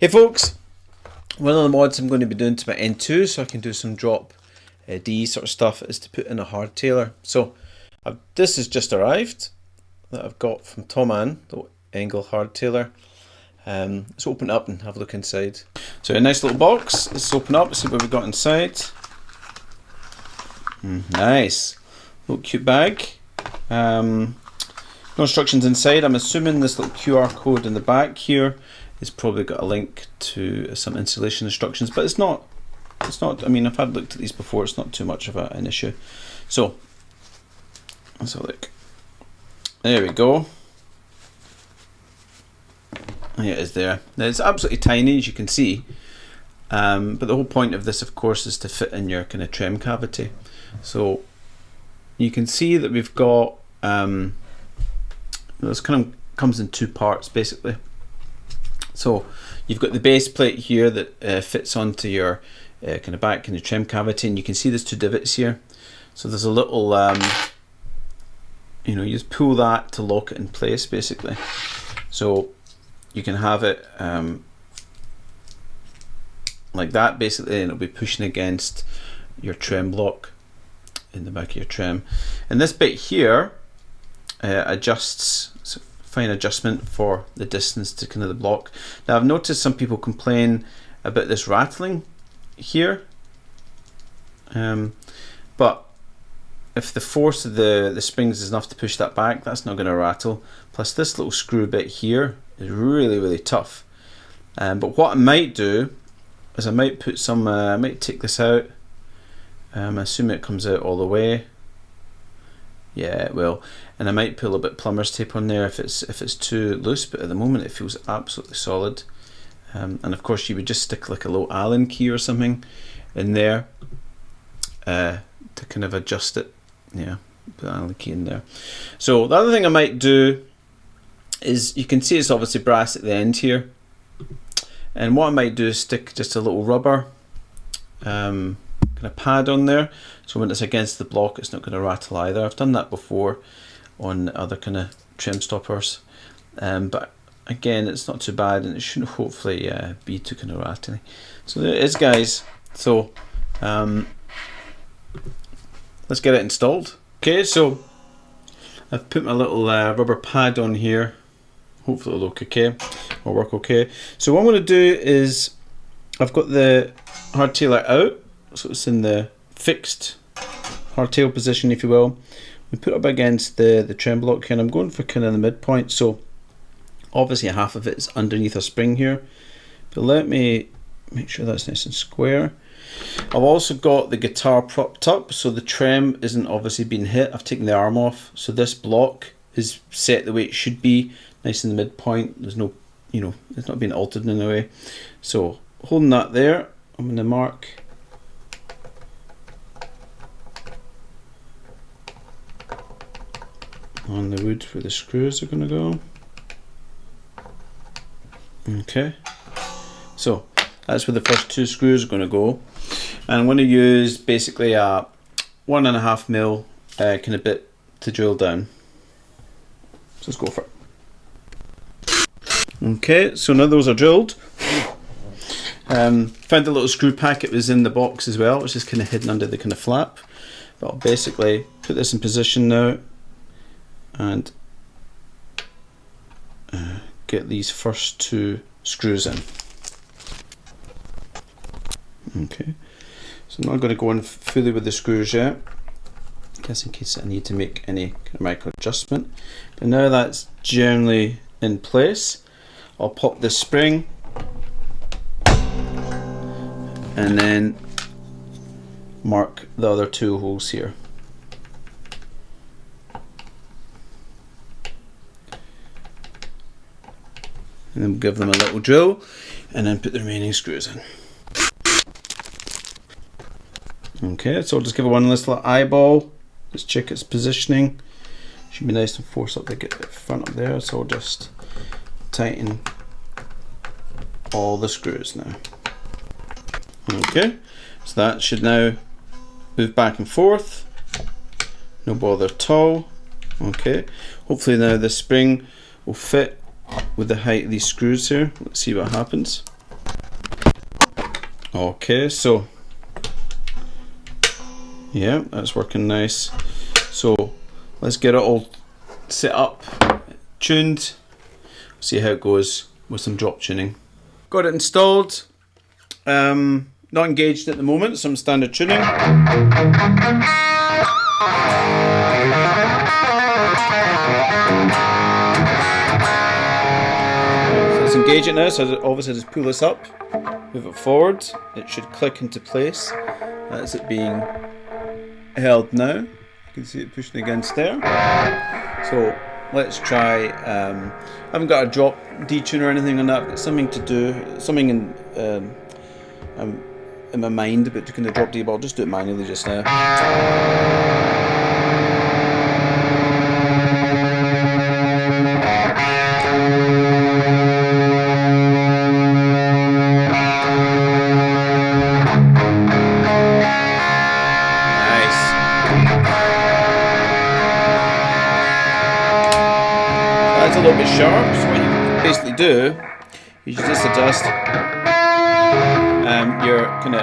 Hey folks, one of the mods I'm going to be doing to my N2 so I can do some drop D sort of stuff is to put in a hardtailer. So this has just arrived that I've got from Thomann, the ENGL Hardtailer. Let's open it up and have a look inside. So a nice little box. Let's open up and see what we've got inside. Nice. Little cute bag. No instructions inside. I'm assuming this little QR code in the back here it's probably got a link to some installation instructions, but it's not, I mean, I've had looked at these before, it's not too much of an issue. So, let's have a look. There we go. Here it is there. Now it's absolutely tiny, as you can see, but the whole point of this, of course, is to fit in your kind of trim cavity. So, you can see that we've got, this kind of comes in two parts, basically. So you've got the base plate here that fits onto your kind of back in the trim cavity, and you can see there's two divots here. So there's a little, you just pull that to lock it in place, basically. So you can have it like that, basically, and it'll be pushing against your trim block in the back of your trim. And this bit here adjusts. Fine adjustment for the distance to kind of the block. Now I've noticed some people complain about this rattling here, but if the force of the springs is enough to push that back, that's not going to rattle. Plus this little screw bit here is really tough. But what I might do is I might put some, I might take this out. I assume it comes out all the way. Yeah, it will, and I might put a little bit of plumber's tape on there if it's too loose, but at the moment it feels absolutely solid. And of course you would just stick like a little Allen key or something in there to kind of adjust it. Yeah, put an Allen key in there. So the other thing I might do is, you can see it's obviously brass at the end here, and what I might do is stick just a little rubber kind of pad on there, so when it's against the block it's not going to rattle either. I've done that before on other kind of trim stoppers, but again it's not too bad, and it shouldn't hopefully be too kind of rattly. So there it is, guys. So let's get it installed. Okay, so I've put my little rubber pad on here. Hopefully it'll look okay or work okay. So what I'm going to do is, I've got the hardtailer out, so it's in the fixed hardtail position, if you will. We put it up against the trim block here, and I'm going for kind of the midpoint. So obviously half of it is underneath a spring here, but let me make sure that's nice and square. I've also got the guitar propped up, so the trim isn't obviously being hit. I've taken the arm off, so this block is set the way it should be, nice in the midpoint. There's no, it's not being altered in any way. So holding that there, I'm going to mark on the wood where the screws are going to go. Okay, so that's where the first two screws are going to go, and I'm going to use basically a 1.5mm kind of bit to drill down. So let's go for it. Okay, so now those are drilled. Found the little screw packet was in the box as well, which is kind of hidden under the kind of flap. But I'll basically put this in position now and get these first two screws in. Okay, so I'm not going to go in fully with the screws yet, just in case I need to make any kind of micro adjustment. But now that's generally in place, I'll pop this spring and then mark the other two holes here. And then give them a little drill and then put the remaining screws in. Okay, so I'll just give it one little eyeball, just check its positioning. Should be nice and force up the front up there, so I'll just tighten all the screws now. Okay, so that should now move back and forth, no bother at all. Okay, hopefully now the spring will fit with the height of these screws here. Let's see what happens. Okay, so yeah, that's working nice. So let's get it all set up, tuned, see how it goes with some drop tuning. Got it installed, not engaged at the moment, some standard tuning. So let's engage it now, so obviously just pull this up, move it forward, it should click into place. That's it being held now. You can see it pushing against there. So let's try, I haven't got a drop detune or anything on that, but something to do, something in my mind about doing the drop D, but I'll just do it manually just now. That's a little bit sharp, so what you basically do is you just adjust your kind of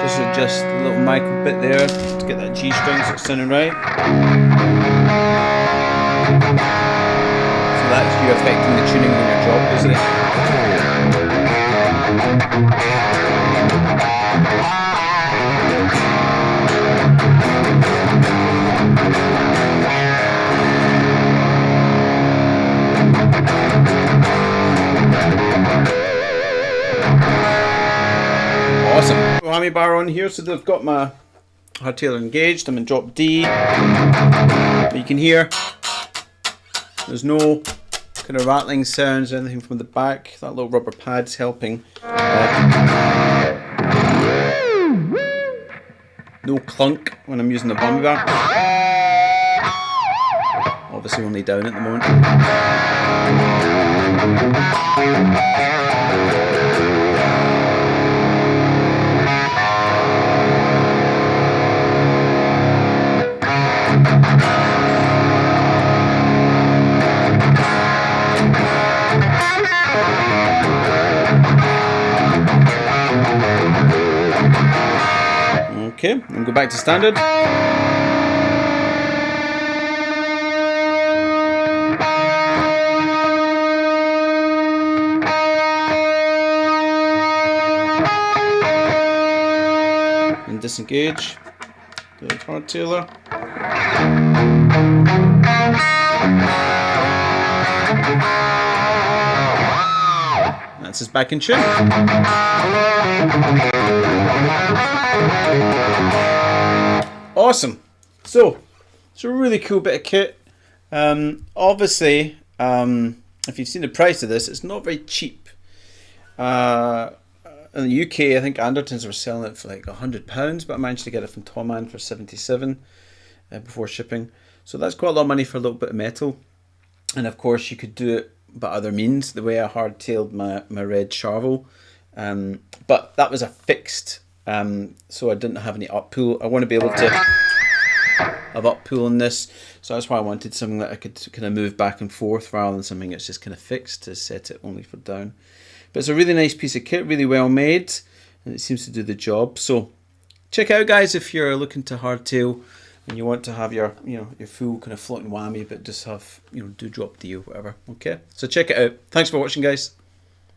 just adjust the little micro bit there to get that G string so it's sounding right. So that's you affecting the tuning on your drop, isn't it? Awesome. Whammy bar on here, so they've got my Hardtailer engaged. I'm in drop D. But you can hear there's no kind of rattling sounds or anything from the back. That little rubber pad's helping. No clunk when I'm using the whammy bar. Obviously only down at the moment. Okay, and go back to standard. And disengage the Hardtailer. That's us back in tune. Awesome. So it's a really cool bit of kit. Obviously, if you've seen the price of this, it's not very cheap. In the UK, I think Andertons were selling it for like £100, but I managed to get it from Toman for 77 before shipping. So that's quite a lot of money for a little bit of metal. And of course, you could do it by other means, the way I hardtailed my red Charvel. But that was a fixed, so I didn't have any up pull. I want to be able to have up pull on this, so that's why I wanted something that I could kind of move back and forth rather than something that's just kind of fixed to set it only for down. But it's a really nice piece of kit, really well made, and it seems to do the job. So check it out, guys, if you're looking to hardtail and you want to have your, your full kind of floating whammy, but just have, do drop D or whatever. Okay, so check it out. Thanks for watching, guys.